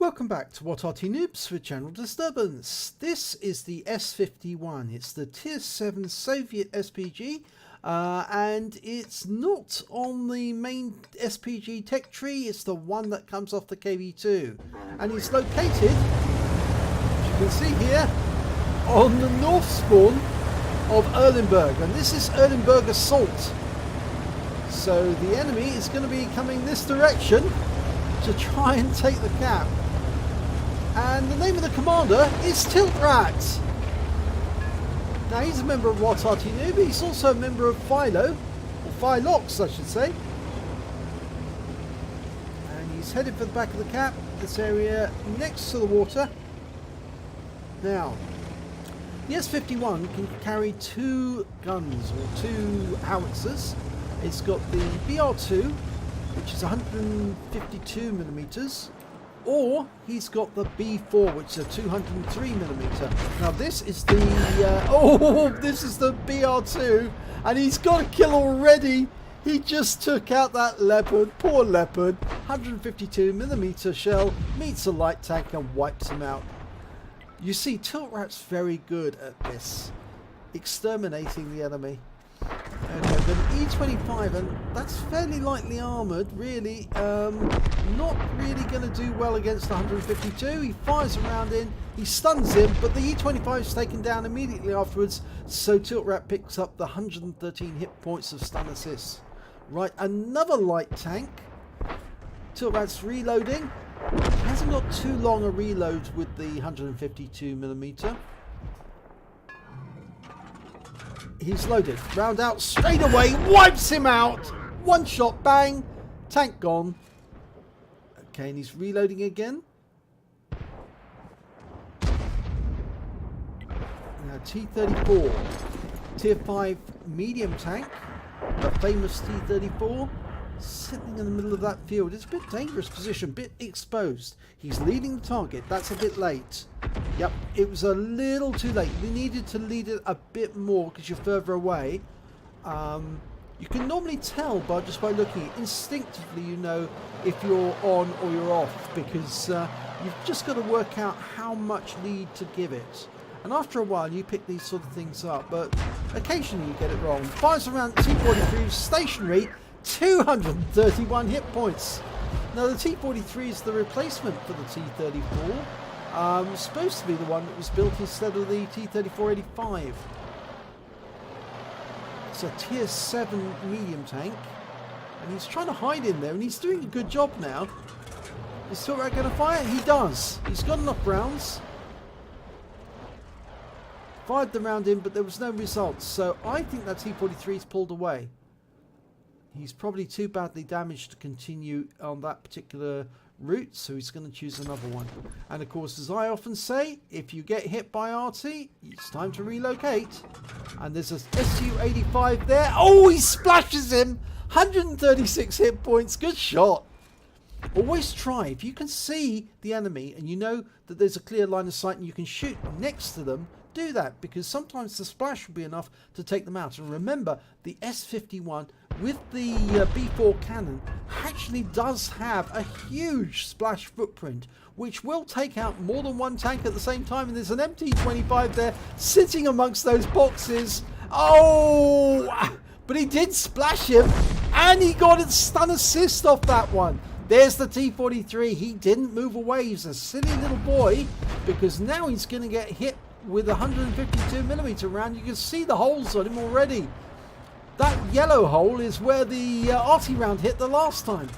Welcome back to What Arty Noobs with General Disturbance. This is the S-51. It's the Tier 7 Soviet SPG, and it's not on the main SPG tech tree. It's the one that comes off the KV2, and it's located, as you can see here, on the north spawn of Erlenberg, and this is Erlenberg Assault. So the enemy is going to be coming this direction to try and take the cap. And the name of the commander is tiltratt. Now he's a member of What Arty Noob. He's also a member of Philo, or Philox I should say. And he's headed for the back of the cap, this area next to the water. Now, the S-51 can carry two guns, or two howitzers. It's got the BR2, which is 152mm, or he's got the B4, which is a 203mm. Now this is the this is the BR2, and he's got a kill already. He just took out that leopard, poor leopard. 152mm shell meets a light tank and wipes him out. You see, tiltratt's very good at this, exterminating the enemy. Okay, but E25, and that's fairly lightly armoured, really, not really going to do well against 152. He fires a round in, he stuns him, but the E25 is taken down immediately afterwards, so tiltratt picks up the 113 hit points of stun assist. Right, another light tank. Tiltratt's reloading. He hasn't got too long a reload with the 152mm. He's loaded. Round out straight away. Wipes him out. One shot. Bang. Tank gone. Okay, and he's reloading again. Now T-34. Tier 5 medium tank. The famous T-34. Sitting in the middle of that field. It's a bit dangerous position. Bit exposed. He's leading the target. That's a bit late. Yep, it was a little too late. You needed to lead it a bit more because you're further away. You can normally tell just by looking. Instinctively, you know if you're on or you're off, because you've just got to work out how much lead to give it. And after a while, you pick these sort of things up, but occasionally you get it wrong. Fires around T-43, stationary, 231 hit points. Now the T-43 is the replacement for the T-34. Supposed to be the one that was built instead of the T-34-85. It's a tier 7 medium tank, and he's trying to hide in there, and he's doing a good job now. Is tiltratt going to fire? He does. He's got enough rounds. Fired the round in, but there was no results, so I think that T-43's pulled away. He's probably too badly damaged to continue on that particular route, so he's going to choose another one. And of course, as I often say, if you get hit by Arty, it's time to relocate. And there's a Su-85 there. Oh, he splashes him. 136 hit points. Good shot. Always try, if you can see the enemy and you know that there's a clear line of sight and you can shoot next to them, do that, because sometimes the splash will be enough to take them out. And remember, the S-51 with the B4 cannon actually does have a huge splash footprint, which will take out more than one tank at the same time. And there's an MT-25 there sitting amongst those boxes. Oh, but he did splash him, and he got a stun assist off that one. There's the T-43. He didn't move away. He's a silly little boy, because now he's going to get hit with a 152mm round. You can see the holes on him already. That yellow hole is where the Arty round hit the last time.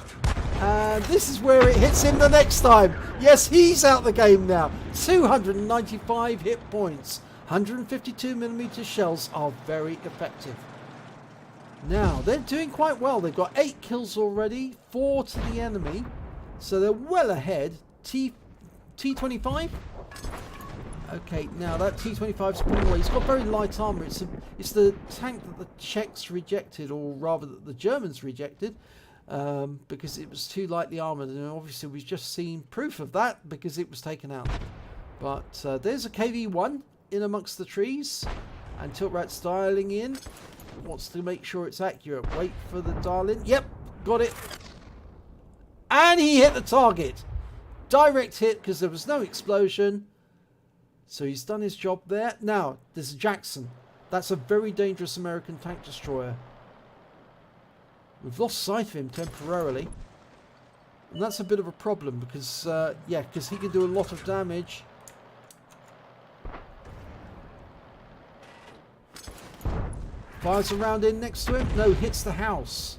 And this is where it hits him the next time. Yes, he's out the game now. 295 hit points. 152mm shells are very effective. Now, they're doing quite well. They've got 8 kills already, 4 to the enemy. So they're well ahead. T-25? Okay, now that T-25's pulling away. He's got very light armour. It's the tank that the Czechs rejected, or rather that the Germans rejected, because it was too lightly armoured. And obviously we've just seen proof of that because it was taken out. But there's a KV-1 in amongst the trees, and tiltratt's dialing in. Wants to make sure it's accurate. Wait for the dial in. Yep, got it. And he hit the target. Direct hit because there was no explosion. So he's done his job there. Now, there's a Jackson. That's a very dangerous American tank destroyer. We've lost sight of him temporarily. And that's a bit of a problem because, yeah, because he can do a lot of damage. Fires a round in next to him. No, hits the house.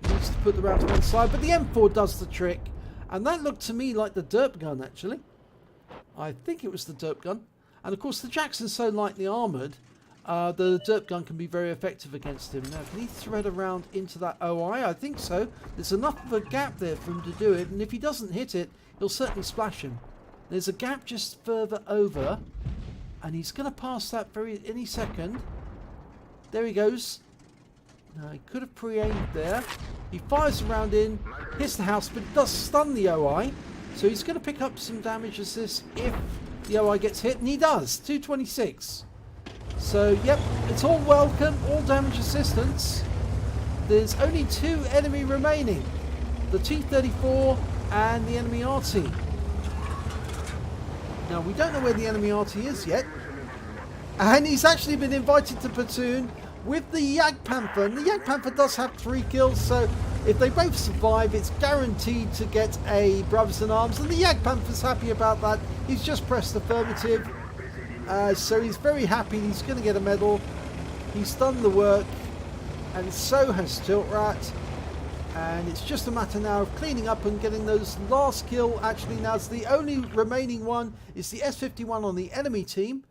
Needs to put the round to one side. But the M4 does the trick. And that looked to me like the derp gun, actually. I think it was the derp gun. And of course, the Jackson's so lightly armoured, the derp gun can be very effective against him. Now, can he thread around into that OI? I think so. There's enough of a gap there for him to do it. And if he doesn't hit it, he'll certainly splash him. There's a gap just further over. And he's going to pass that any second. There he goes. Now, he could have pre-aimed there. He fires a round in, hits the house, but it does stun the OI. So he's going to pick up some damage as this if the OI gets hit. And he does. 226. So, yep, it's all welcome. All damage assistance. There's only 2 enemy remaining. The T-34 and the enemy Arty. Now, we don't know where the enemy Arty is yet. And he's actually been invited to platoon with the Jagdpanther. And the Jagdpanther does have 3 kills, so if they both survive, it's guaranteed to get a Brothers in Arms. And the Jagdpanther's happy about that. He's just pressed affirmative. So he's very happy. He's going to get a medal. He's done the work. And so has tiltratt. And it's just a matter now of cleaning up and getting those last kill. Actually, now it's the only remaining one is the S-51 on the enemy team.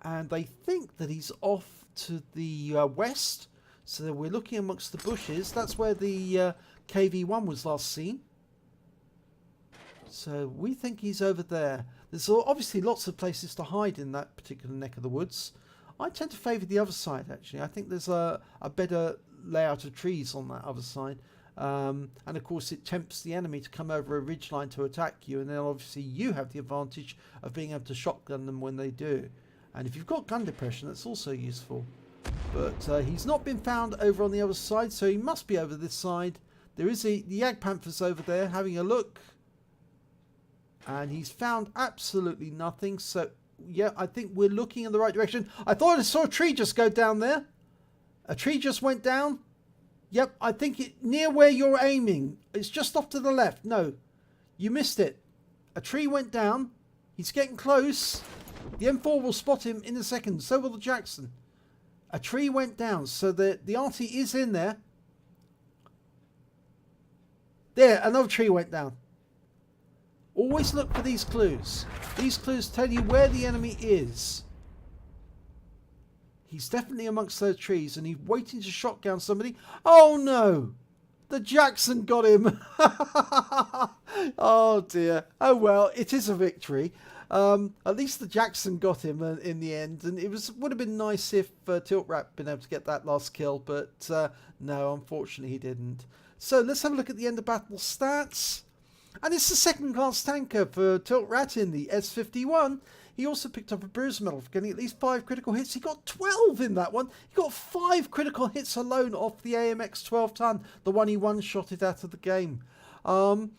And they think that he's off to the west. So we're looking amongst the bushes. That's where the KV-1 was last seen. So we think he's over there. There's obviously lots of places to hide in that particular neck of the woods. I tend to favour the other side, actually. I think there's a better layout of trees on that other side. And of course it tempts the enemy to come over a ridgeline to attack you. And then obviously you have the advantage of being able to shotgun them when they do. And if you've got gun depression, that's also useful. But he's not been found over on the other side, so he must be over this side. There is the Jagdpanther's over there having a look. And he's found absolutely nothing. So, yeah, I think we're looking in the right direction. I thought I saw a tree just go down there. A tree just went down. Yep, I think near where you're aiming. It's just off to the left. No, you missed it. A tree went down. He's getting close. The M4 will spot him in a second. So will the Jackson. A tree went down. So the Arty is in there. There, another tree went down. Always look for these clues. These clues tell you where the enemy is. He's definitely amongst those trees and he's waiting to shotgun somebody. Oh no! The Jackson got him. Oh dear. Oh well, it is a victory. At least the Jackson got him in the end, and it would have been nice if tiltratt had been able to get that last kill, but no, unfortunately he didn't. So let's have a look at the end of battle stats. And it's the second class tanker for tiltratt in the S-51. He also picked up a bruise medal for getting at least 5 critical hits. He got 12 in that one. He got 5 critical hits alone off the AMX 12 ton, the one he one-shotted out of the game.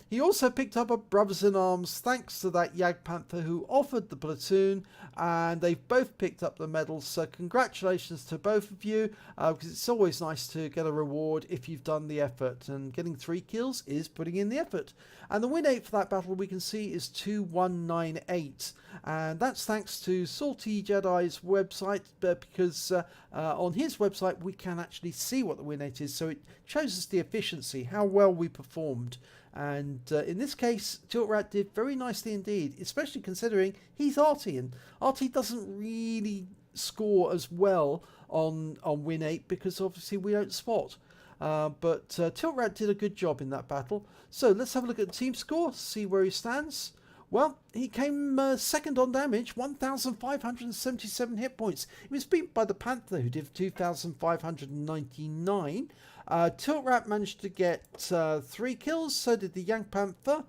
He also picked up a Brothers in Arms thanks to that Jagdpanther who offered the platoon, and they've both picked up the medals, so congratulations to both of you, because it's always nice to get a reward if you've done the effort, and getting 3 kills is putting in the effort. And the win rate for that battle we can see is 2198, and that's thanks to Salty Jedi's website, because on his website we can actually see what the win rate is, so it shows us the efficiency, how well we performed. And in this case, tiltratt did very nicely indeed, especially considering he's Arty, and Arty doesn't really score as well on win 8 because obviously we don't spot. But tiltratt did a good job in that battle. So let's have a look at the team score, see where he stands. Well, he came second on damage, 1,577 hit points. He was beaten by the Panther, who did 2,599. tiltratt managed to get 3 kills, so did the Jagdpanther.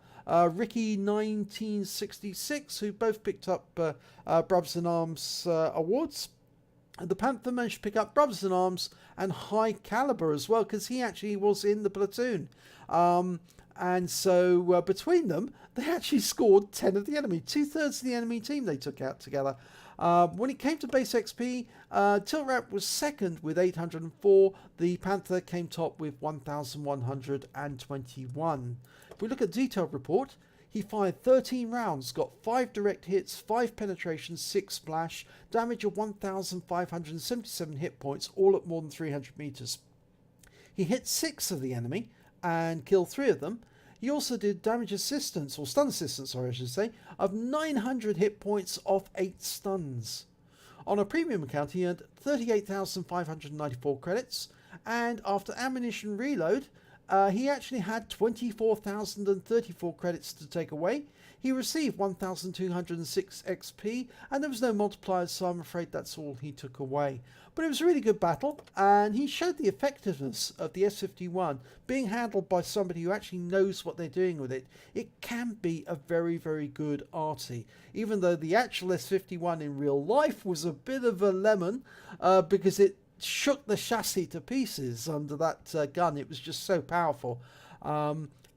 Ricky 1966, who both picked up Brothers in Arms awards. And the Panther managed to pick up Brothers in Arms and High Caliber as well, because he actually was in the platoon. And so between them, they actually scored 10 of the enemy. 2/3 of the enemy team they took out together. When it came to base XP, tiltratt was second with 804. The Panther came top with 1,121. If we look at detailed report, he fired 13 rounds, got 5 direct hits, 5 penetrations, 6 splash, damage of 1,577 hit points, all at more than 300 meters. He hit 6 of the enemy and killed 3 of them. He also did damage assistance, or stun assistance, sorry, I should say, of 900 hit points off 8 stuns. On a premium account, he earned 38,594 credits, and after ammunition reload, he actually had 24,034 credits to take away. He received 1,206 XP, and there was no multipliers, so I'm afraid that's all he took away. But it was a really good battle, and he showed the effectiveness of the S-51 being handled by somebody who actually knows what they're doing with it. It can be a very, very good Arty, even though the actual S-51 in real life was a bit of a lemon, because it shook the chassis to pieces under that gun. It was just so powerful.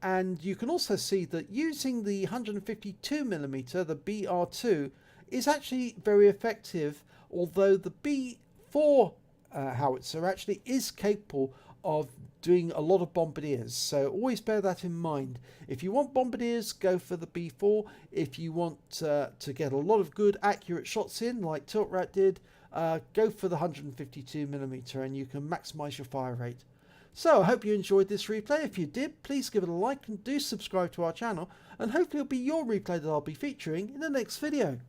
And you can also see that using the 152mm, the BR2, is actually very effective, although the B4 howitzer actually is capable of doing a lot of bombardiers. So always bear that in mind. If you want bombardiers, go for the B4. If you want to get a lot of good accurate shots in, like tiltratt did, go for the 152mm, and you can maximize your fire rate. So I hope you enjoyed this replay. If you did, please give it a like and do subscribe to our channel, and hopefully it'll be your replay that I'll be featuring in the next video.